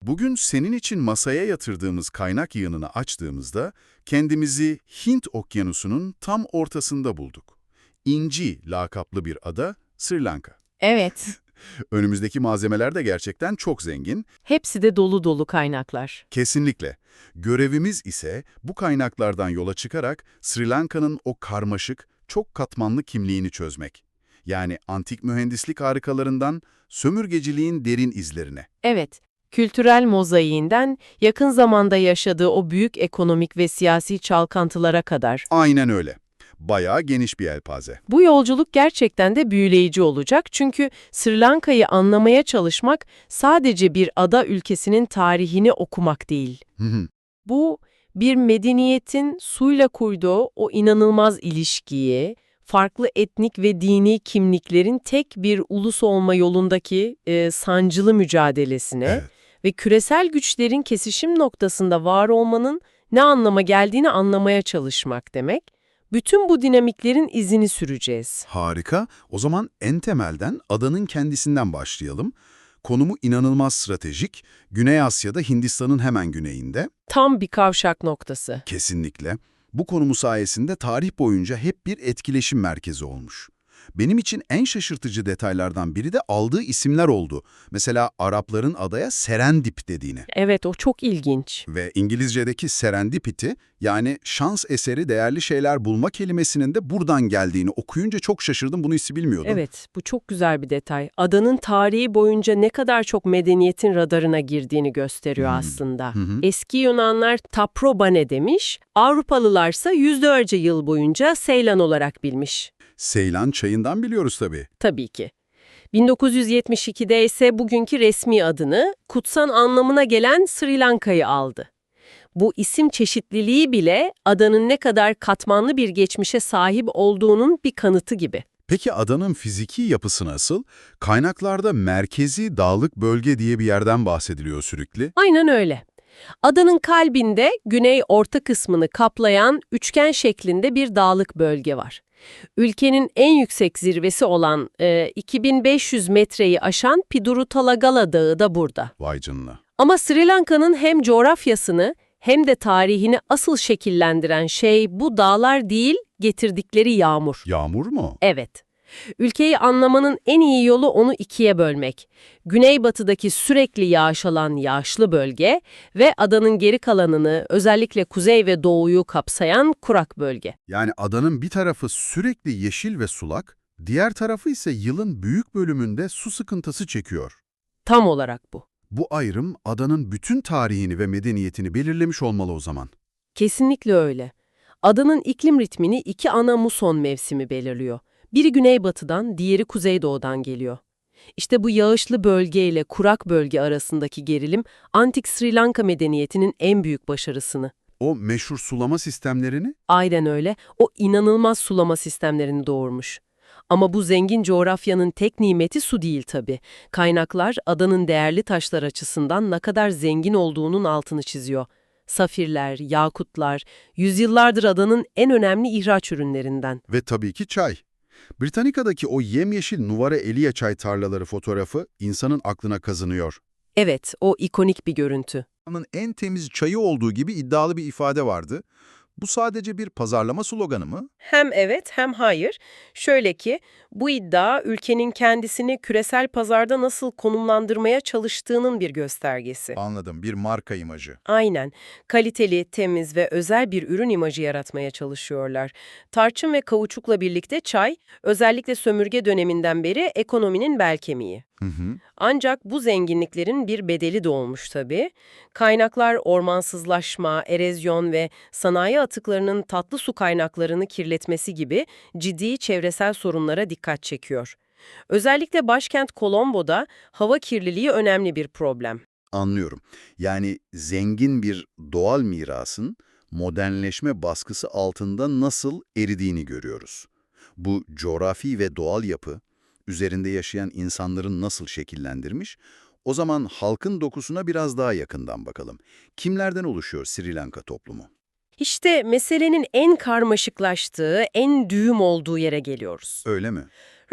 Bugün senin için masaya yatırdığımız kaynak yığınını açtığımızda kendimizi Hint Okyanusu'nun tam ortasında bulduk. İnci lakaplı bir ada, Sri Lanka. Evet, Önümüzdeki malzemeler de gerçekten çok zengin. hepsi de dolu dolu kaynaklar. Kesinlikle. Görevimiz ise bu kaynaklardan yola çıkarak Sri Lanka'nın o karmaşık, çok katmanlı kimliğini çözmek. Yani antik mühendislik harikalarından sömürgeciliğin derin izlerine. Evet, kültürel mozaiğinden yakın zamanda yaşadığı o büyük ekonomik ve siyasi çalkantılara kadar. Aynen öyle. Bayağı geniş bir yelpaze. Bu yolculuk gerçekten de büyüleyici olacak çünkü Sri Lanka'yı anlamaya çalışmak sadece bir ada ülkesinin tarihini okumak değil. Hı hı. Bu, bir medeniyetin suyla kurduğu o inanılmaz ilişkiyi, farklı etnik ve dini kimliklerin tek bir ulus olma yolundaki sancılı mücadelesine Evet. ve küresel güçlerin kesişim noktasında var olmanın ne anlama geldiğini anlamaya çalışmak demek. Bütün bu dinamiklerin izini süreceğiz. Harika. O zaman en temelden adanın kendisinden başlayalım. Konumu inanılmaz stratejik. Güney Asya'da Hindistan'ın hemen güneyinde. Tam bir kavşak noktası. Kesinlikle. Bu konumu sayesinde tarih boyunca hep bir etkileşim merkezi olmuş. Benim için en şaşırtıcı detaylardan biri de aldığı isimler oldu. Mesela Arapların adaya Serendip dediğini Evet, o çok ilginç. ve İngilizce'deki serendipity yani şans eseri değerli şeyler bulma kelimesinin de buradan geldiğini okuyunca çok şaşırdım. Bunu hiç bilmiyordum. Evet, bu çok güzel bir detay. Adanın tarihi boyunca ne kadar çok medeniyetin radarına girdiğini gösteriyor aslında. Hı hı. Eski Yunanlar Taprobane demiş, Avrupalılarsa yüzlerce yıl boyunca Seylan olarak bilmiş. Seylan çayından biliyoruz tabii. Tabii ki. 1972'de ise bugünkü resmi adını, kutsan anlamına gelen Sri Lanka'yı aldı. Bu isim çeşitliliği bile adanın ne kadar katmanlı bir geçmişe sahip olduğunun bir kanıtı gibi. Peki adanın fiziki yapısı nasıl? Kaynaklarda merkezi dağlık bölge diye bir yerden bahsediliyor sürekli. Aynen öyle. Adanın kalbinde güney orta kısmını kaplayan üçgen şeklinde bir dağlık bölge var. Ülkenin en yüksek zirvesi olan 2500 metreyi aşan Piduru-Talagala Dağı da burada. Vay canına. Ama Sri Lanka'nın hem coğrafyasını hem de tarihini asıl şekillendiren şey bu dağlar değil, getirdikleri yağmur. Yağmur mu? Evet. Ülkeyi anlamanın en iyi yolu onu ikiye bölmek. Güneybatıdaki sürekli yağış alan yağışlı bölge ve adanın geri kalanını, özellikle kuzey ve doğuyu kapsayan kurak bölge. Yani adanın bir tarafı sürekli yeşil ve sulak, diğer tarafı ise yılın büyük bölümünde su sıkıntısı çekiyor. Tam olarak bu. Bu ayrım adanın bütün tarihini ve medeniyetini belirlemiş olmalı o zaman. Kesinlikle öyle. Adanın iklim ritmini iki ana muson mevsimi belirliyor. Biri güneybatıdan, diğeri kuzeydoğudan geliyor. İşte bu yağışlı bölge ile kurak bölge arasındaki gerilim, antik Sri Lanka medeniyetinin en büyük başarısını. O meşhur sulama sistemlerini Aynen öyle, o inanılmaz sulama sistemlerini doğurmuş. Ama bu zengin coğrafyanın tek nimeti su değil tabii. Kaynaklar adanın değerli taşlar açısından ne kadar zengin olduğunun altını çiziyor. Safirler, yakutlar, yüzyıllardır adanın en önemli ihraç ürünlerinden. ve tabii ki çay. Britannica'daki o yemyeşil Nuvara Eliya çay tarlaları fotoğrafı insanın aklına kazınıyor. Evet, o ikonik bir görüntü. Dünyanın en temiz çayı olduğu gibi iddialı bir ifade vardı. Bu sadece bir pazarlama sloganı mı? Hem evet hem hayır. Şöyle ki, bu iddia ülkenin kendisini küresel pazarda nasıl konumlandırmaya çalıştığının bir göstergesi. Anladım, bir marka imajı. Aynen. Kaliteli, temiz ve özel bir ürün imajı yaratmaya çalışıyorlar. Tarçın ve kauçukla birlikte çay, özellikle sömürge döneminden beri ekonominin bel kemiği. Hı hı. Ancak bu zenginliklerin bir bedeli de olmuş tabii. Kaynaklar ormansızlaşma, erozyon ve sanayi atıklarının tatlı su kaynaklarını kirletmesi gibi ciddi çevresel sorunlara dikkat çekiyor. Özellikle başkent Colombo'da hava kirliliği önemli bir problem. Anlıyorum. Yani zengin bir doğal mirasın modernleşme baskısı altında nasıl eridiğini görüyoruz. Bu coğrafi ve doğal yapı üzerinde yaşayan insanların nasıl şekillendirmiş? O zaman halkın dokusuna biraz daha yakından bakalım. Kimlerden oluşuyor Sri Lanka toplumu? İşte meselenin en karmaşıklaştığı, en düğüm olduğu yere geliyoruz. Öyle mi?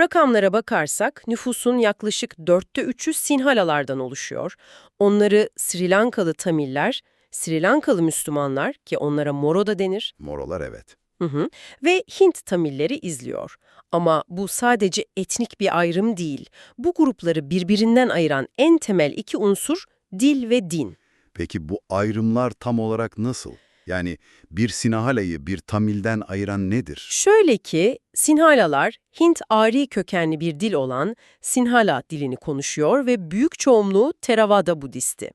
Rakamlara bakarsak nüfusun yaklaşık 3'ü Sinhalalardan oluşuyor. Onları Sri Lankalı Tamiller, Sri Lankalı Müslümanlar ki onlara Moro da denir, Morolar evet. ve Hint Tamilleri izliyor. Ama bu sadece etnik bir ayrım değil. Bu grupları birbirinden ayıran en temel iki unsur dil ve din. Peki bu ayrımlar tam olarak nasıl? Yani bir Sinhala'yı bir Tamil'den ayıran nedir? Şöyle ki, Sinhalalar, Hint-Ari kökenli bir dil olan Sinhala dilini konuşuyor ve büyük çoğunluğu Theravada Budisti.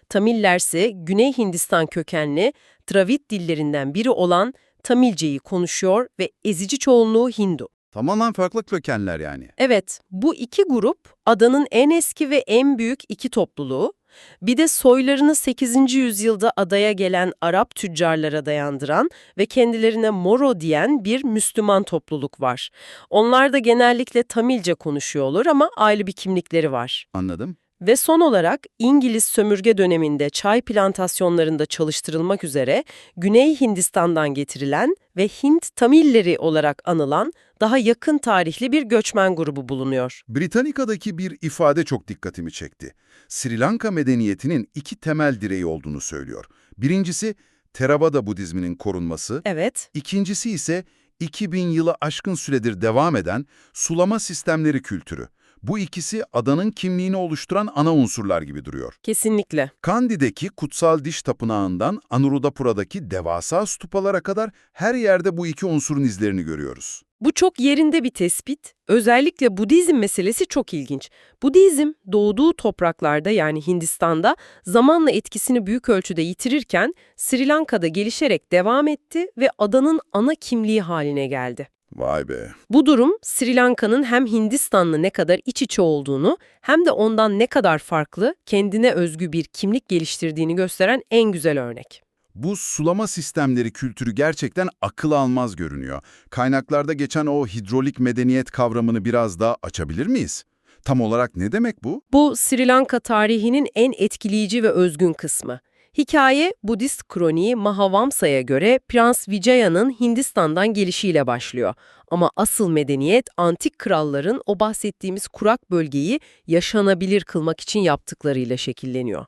Tamiller ise Güney Hindistan kökenli Dravid dillerinden biri olan Tamilceyi konuşuyor ve ezici çoğunluğu Hindu. Tamamen farklı kökenler yani. Evet, bu iki grup adanın en eski ve en büyük iki topluluğu. Bir de soylarını 8. yüzyılda adaya gelen Arap tüccarlara dayandıran ve kendilerine Moro diyen bir Müslüman topluluk var. Onlar da genellikle Tamilce konuşuyorlar ama ayrı bir kimlikleri var. Anladım. Ve son olarak İngiliz sömürge döneminde çay plantasyonlarında çalıştırılmak üzere Güney Hindistan'dan getirilen ve Hint Tamilleri olarak anılan daha yakın tarihli bir göçmen grubu bulunuyor. Britannica'daki bir ifade çok dikkatimi çekti. Sri Lanka medeniyetinin iki temel direği olduğunu söylüyor. Birincisi Theravada Budizminin korunması, Evet. ikincisi ise 2000 yılı aşkın süredir devam eden sulama sistemleri kültürü. Bu ikisi adanın kimliğini oluşturan ana unsurlar gibi duruyor. Kesinlikle. Kandi'deki kutsal diş tapınağından Anuradhapura'daki devasa stupalara kadar her yerde bu iki unsurun izlerini görüyoruz. Bu çok yerinde bir tespit. Özellikle Budizm meselesi çok ilginç. Budizm doğduğu topraklarda yani Hindistan'da zamanla etkisini büyük ölçüde yitirirken Sri Lanka'da gelişerek devam etti ve adanın ana kimliği haline geldi. Vay be. Bu durum Sri Lanka'nın hem Hindistan'la ne kadar iç içe olduğunu hem de ondan ne kadar farklı, kendine özgü bir kimlik geliştirdiğini gösteren en güzel örnek. Bu sulama sistemleri kültürü gerçekten akıl almaz görünüyor. Kaynaklarda geçen o hidrolik medeniyet kavramını biraz daha açabilir miyiz? Tam olarak ne demek bu? Bu Sri Lanka tarihinin en etkileyici ve özgün kısmı. Hikaye Budist kroniği Mahavamsa'ya göre Prens Vijaya'nın Hindistan'dan gelişiyle başlıyor. Ama asıl medeniyet antik kralların o bahsettiğimiz kurak bölgeyi yaşanabilir kılmak için yaptıklarıyla şekilleniyor.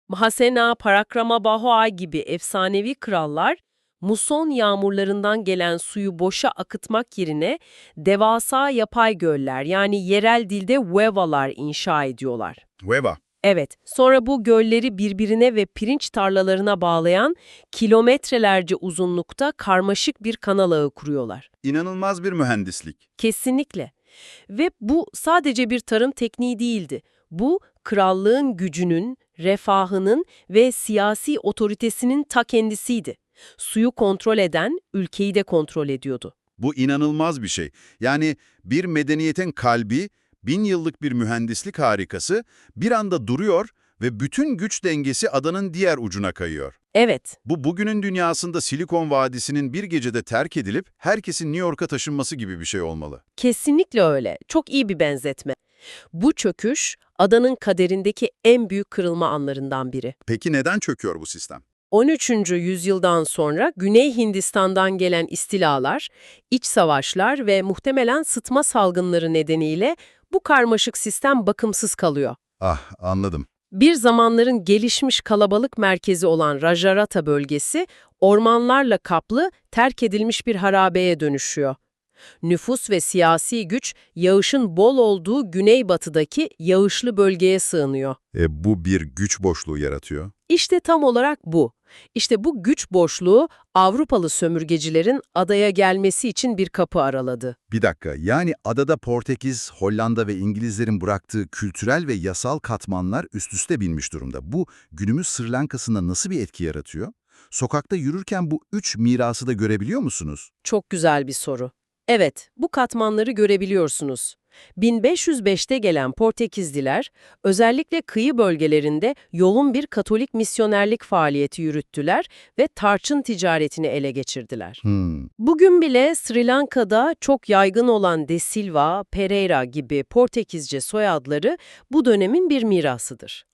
Mahasena, Parakramabahu'a gibi efsanevi krallar, muson yağmurlarından gelen suyu boşa akıtmak yerine devasa yapay göller yani yerel dilde wevalar inşa ediyorlar. Weva. Evet, sonra bu gölleri birbirine ve pirinç tarlalarına bağlayan kilometrelerce uzunlukta karmaşık bir kanal ağı kuruyorlar. İnanılmaz bir mühendislik. Kesinlikle. Ve bu sadece bir tarım tekniği değildi. Bu, krallığın gücünün, refahının ve siyasi otoritesinin ta kendisiydi. Suyu kontrol eden, ülkeyi de kontrol ediyordu. Bu inanılmaz bir şey. Yani bir medeniyetin kalbi, 1000 yıllık bir mühendislik harikası bir anda duruyor ve bütün güç dengesi adanın diğer ucuna kayıyor. Evet, Bu bugünün dünyasında Silikon Vadisi'nin bir gecede terk edilip herkesin New York'a taşınması gibi bir şey olmalı. kesinlikle öyle. Çok iyi bir benzetme. Bu çöküş, adanın kaderindeki en büyük kırılma anlarından biri. Peki neden çöküyor bu sistem? 13. yüzyıldan sonra Güney Hindistan'dan gelen istilalar, iç savaşlar ve muhtemelen sıtma salgınları nedeniyle bu karmaşık sistem bakımsız kalıyor. Ah, anladım. Bir zamanların gelişmiş kalabalık merkezi olan Rajarata bölgesi, ormanlarla kaplı, terk edilmiş bir harabeye dönüşüyor. Nüfus ve siyasi güç, yağışın bol olduğu güneybatıdaki yağışlı bölgeye sığınıyor. Bu bir güç boşluğu yaratıyor. İşte tam olarak bu. İşte bu güç boşluğu Avrupalı sömürgecilerin adaya gelmesi için bir kapı araladı. Bir dakika, yani adada Portekiz, Hollanda ve İngilizlerin bıraktığı kültürel ve yasal katmanlar üst üste binmiş durumda. Bu günümüz Sri Lanka'sında nasıl bir etki yaratıyor? Sokakta yürürken bu üç mirası da görebiliyor musunuz? Çok güzel bir soru. Evet, bu katmanları görebiliyorsunuz. 1505'te gelen Portekizliler, özellikle kıyı bölgelerinde yoğun bir Katolik misyonerlik faaliyeti yürüttüler ve tarçın ticaretini ele geçirdiler. Bugün bile Sri Lanka'da çok yaygın olan De Silva, Pereira gibi Portekizce soyadları bu dönemin bir mirasıdır.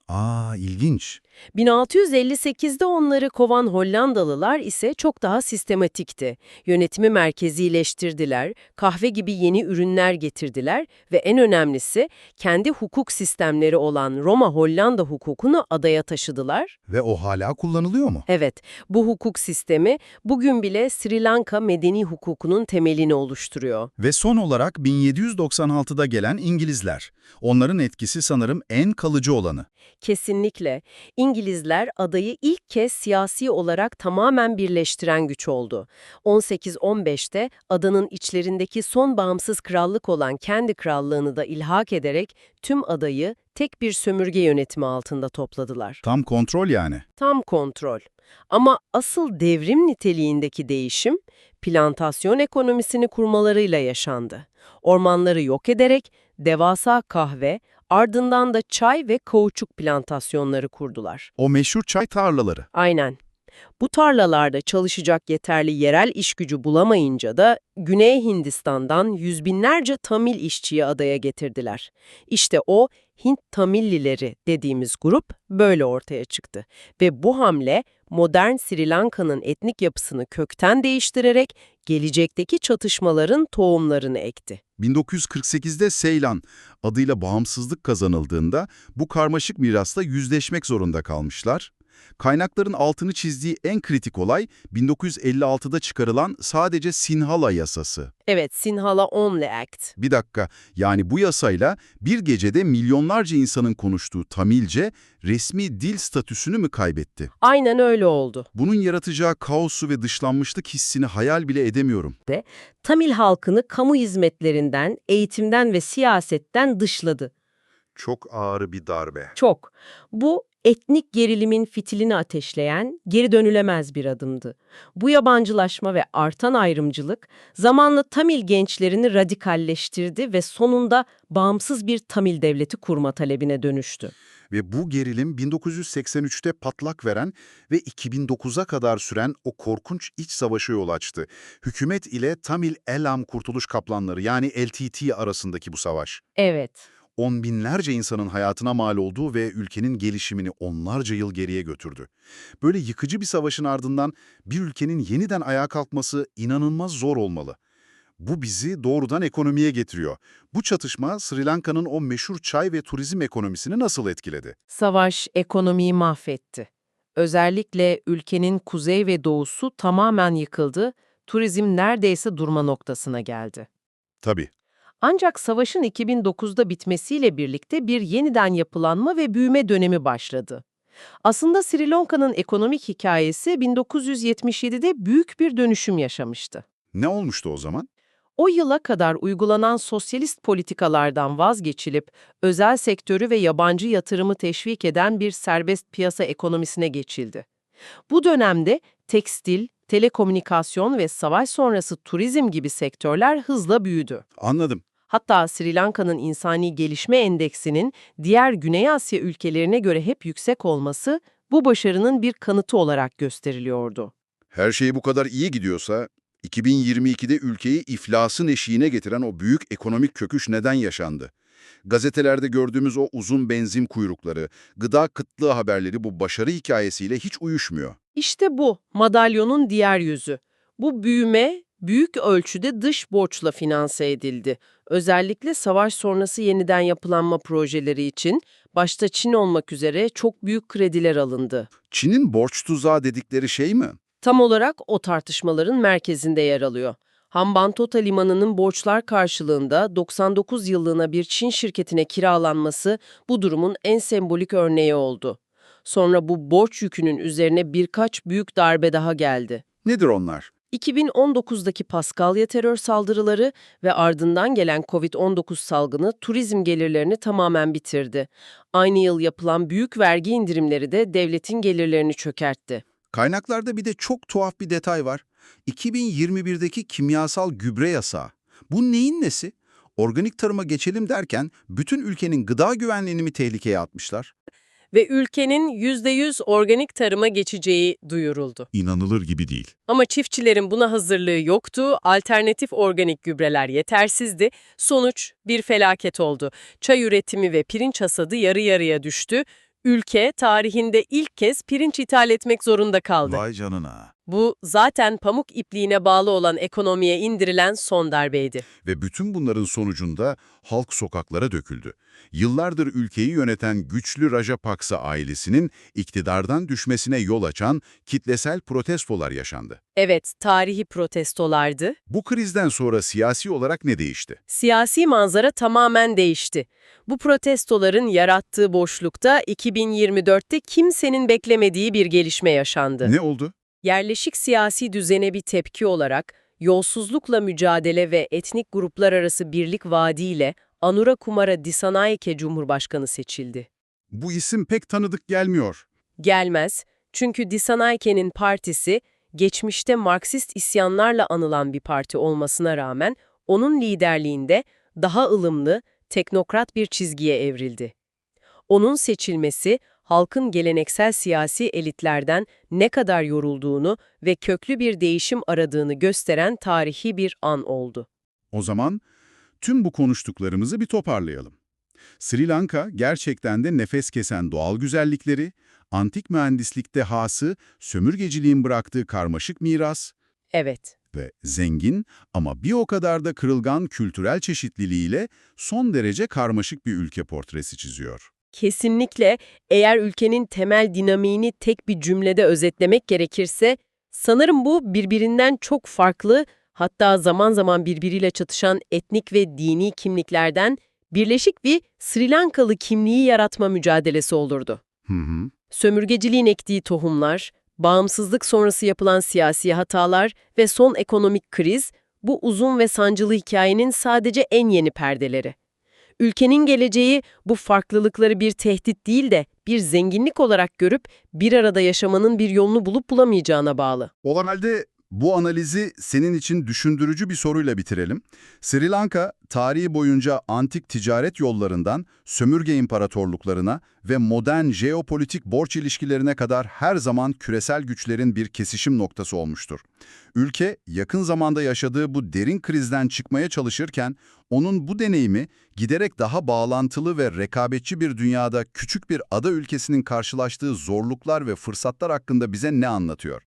İlginç. 1658'de onları kovan Hollandalılar ise çok daha sistematikti. Yönetimi merkezileştirdiler, kahve gibi yeni ürünler getirdiler ve en önemlisi kendi hukuk sistemleri olan Roma-Hollanda hukukunu adaya taşıdılar. Ve o hala kullanılıyor mu? Evet, bu hukuk sistemi bugün bile Sri Lanka medeni hukukunun temelini oluşturuyor. Ve son olarak 1796'da gelen İngilizler. Onların etkisi sanırım en kalıcı olanı. Kesinlikle. İngilizler adayı ilk kez siyasi olarak tamamen birleştiren güç oldu. 1815'te adanın içlerindeki son bağımsız krallık olan kendi krallığını da ilhak ederek tüm adayı tek bir sömürge yönetimi altında topladılar. Tam kontrol yani. Tam kontrol. Ama asıl devrim niteliğindeki değişim, plantasyon ekonomisini kurmalarıyla yaşandı. Ormanları yok ederek devasa kahve, ardından da çay ve kauçuk plantasyonları kurdular. O meşhur çay tarlaları. Aynen. Bu tarlalarda çalışacak yeterli yerel iş gücü bulamayınca da Güney Hindistan'dan yüz binlerce Tamil işçiyi adaya getirdiler. İşte o Hint Tamillileri dediğimiz grup böyle ortaya çıktı. Ve bu hamle modern Sri Lanka'nın etnik yapısını kökten değiştirerek gelecekteki çatışmaların tohumlarını ekti. 1948'de Seylan adıyla bağımsızlık kazanıldığında bu karmaşık mirasla yüzleşmek zorunda kalmışlar. Kaynakların altını çizdiği en kritik olay 1956'da çıkarılan sadece Sinhala yasası. Evet, Sinhala Only Act. Bir dakika, yani bu yasayla bir gecede milyonlarca insanın konuştuğu Tamilce resmi dil statüsünü mü kaybetti? Aynen öyle oldu. Bunun yaratacağı kaosu ve dışlanmışlık hissini hayal bile edemiyorum. Tamil halkını kamu hizmetlerinden, eğitimden ve siyasetten dışladı. Çok ağır bir darbe. Çok. Bu etnik gerilimin fitilini ateşleyen, geri dönülemez bir adımdı. Bu yabancılaşma ve artan ayrımcılık zamanla Tamil gençlerini radikalleştirdi ve sonunda bağımsız bir Tamil devleti kurma talebine dönüştü. Ve bu gerilim 1983'te patlak veren ve 2009'a kadar süren o korkunç iç savaşa yol açtı. Hükümet ile Tamil Elam Kurtuluş Kaplanları yani LTT arasındaki bu savaş. Evet. On binlerce insanın hayatına mal olduğu ve ülkenin gelişimini onlarca yıl geriye götürdü. Böyle yıkıcı bir savaşın ardından bir ülkenin yeniden ayağa kalkması inanılmaz zor olmalı. Bu bizi doğrudan ekonomiye getiriyor. Bu çatışma Sri Lanka'nın o meşhur çay ve turizm ekonomisini nasıl etkiledi? Savaş ekonomiyi mahvetti. Özellikle ülkenin kuzey ve doğusu tamamen yıkıldı, turizm neredeyse durma noktasına geldi. Tabii. Ancak savaşın 2009'da bitmesiyle birlikte bir yeniden yapılanma ve büyüme dönemi başladı. Aslında Sri Lanka'nın ekonomik hikayesi 1977'de büyük bir dönüşüm yaşamıştı. Ne olmuştu o zaman? O yıla kadar uygulanan sosyalist politikalardan vazgeçilip özel sektörü ve yabancı yatırımı teşvik eden bir serbest piyasa ekonomisine geçildi. Bu dönemde tekstil, telekomünikasyon ve savaş sonrası turizm gibi sektörler hızla büyüdü. Anladım. Hatta Sri Lanka'nın insani gelişme endeksinin diğer Güney Asya ülkelerine göre hep yüksek olması bu başarının bir kanıtı olarak gösteriliyordu. Her şey bu kadar iyi gidiyorsa, 2022'de ülkeyi iflasın eşiğine getiren o büyük ekonomik köküş neden yaşandı? Gazetelerde gördüğümüz o uzun benzin kuyrukları, gıda kıtlığı haberleri bu başarı hikayesiyle hiç uyuşmuyor. İşte bu madalyonun diğer yüzü. Bu büyüme büyük ölçüde dış borçla finanse edildi. Özellikle savaş sonrası yeniden yapılanma projeleri için başta Çin olmak üzere çok büyük krediler alındı. Çin'in borç tuzağı dedikleri şey mi? Tam olarak o tartışmaların merkezinde yer alıyor. Hambantota Limanı'nın borçlar karşılığında 99 yıllığına bir Çin şirketine kiralanması bu durumun en sembolik örneği oldu. Sonra bu borç yükünün üzerine birkaç büyük darbe daha geldi. Nedir onlar? 2019'daki Paskalya terör saldırıları ve ardından gelen Covid-19 salgını turizm gelirlerini tamamen bitirdi. Aynı yıl yapılan büyük vergi indirimleri de devletin gelirlerini çökertti. Kaynaklarda bir de çok tuhaf bir detay var. 2021'deki kimyasal gübre yasağı. Bu neyin nesi? Organik tarıma geçelim derken bütün ülkenin gıda güvenliğini mi tehlikeye atmışlar? Ve ülkenin %100 organik tarıma geçeceği duyuruldu. İnanılır gibi değil. Ama çiftçilerin buna hazırlığı yoktu, alternatif organik gübreler yetersizdi. Sonuç bir felaket oldu. Çay üretimi ve pirinç hasadı yarı yarıya düştü. Ülke tarihinde ilk kez pirinç ithal etmek zorunda kaldı. Vay canına. Bu zaten pamuk ipliğine bağlı olan ekonomiye indirilen son darbeydi. Ve bütün bunların sonucunda halk sokaklara döküldü. Yıllardır ülkeyi yöneten güçlü Rajapaksa ailesinin iktidardan düşmesine yol açan kitlesel protestolar yaşandı. Evet, tarihi protestolardı. Bu krizden sonra siyasi olarak ne değişti? Siyasi manzara tamamen değişti. Bu protestoların yarattığı boşlukta 2024'te kimsenin beklemediği bir gelişme yaşandı. Ne oldu? Yerleşik siyasi düzene bir tepki olarak yolsuzlukla mücadele ve etnik gruplar arası birlik vaadiyle Anura Kumara Dissanayake Cumhurbaşkanı seçildi. Bu isim pek tanıdık gelmiyor. Gelmez, çünkü Dissanayike'nin partisi geçmişte Marksist isyanlarla anılan bir parti olmasına rağmen onun liderliğinde daha ılımlı, teknokrat bir çizgiye evrildi. Onun seçilmesi, halkın geleneksel siyasi elitlerden ne kadar yorulduğunu ve köklü bir değişim aradığını gösteren tarihi bir an oldu. O zaman tüm bu konuştuklarımızı bir toparlayalım. Sri Lanka gerçekten de nefes kesen doğal güzellikleri, antik mühendislikte hası, sömürgeciliğin bıraktığı karmaşık miras Evet, ve zengin ama bir o kadar da kırılgan kültürel çeşitliliğiyle son derece karmaşık bir ülke portresi çiziyor. kesinlikle eğer ülkenin temel dinamiğini tek bir cümlede özetlemek gerekirse, sanırım bu birbirinden çok farklı, hatta zaman zaman birbiriyle çatışan etnik ve dini kimliklerden birleşik bir Sri Lankalı kimliği yaratma mücadelesi olurdu. Hı hı. Sömürgeciliğin ektiği tohumlar, bağımsızlık sonrası yapılan siyasi hatalar ve son ekonomik kriz, bu uzun ve sancılı hikayenin sadece en yeni perdeleri. Ülkenin geleceği bu farklılıkları bir tehdit değil de bir zenginlik olarak görüp bir arada yaşamanın bir yolunu bulup bulamayacağına bağlı. O halde bu analizi senin için düşündürücü bir soruyla bitirelim. Sri Lanka, tarihi boyunca antik ticaret yollarından sömürge imparatorluklarına ve modern jeopolitik borç ilişkilerine kadar her zaman küresel güçlerin bir kesişim noktası olmuştur. Ülke, yakın zamanda yaşadığı bu derin krizden çıkmaya çalışırken, onun bu deneyimi giderek daha bağlantılı ve rekabetçi bir dünyada küçük bir ada ülkesinin karşılaştığı zorluklar ve fırsatlar hakkında bize ne anlatıyor?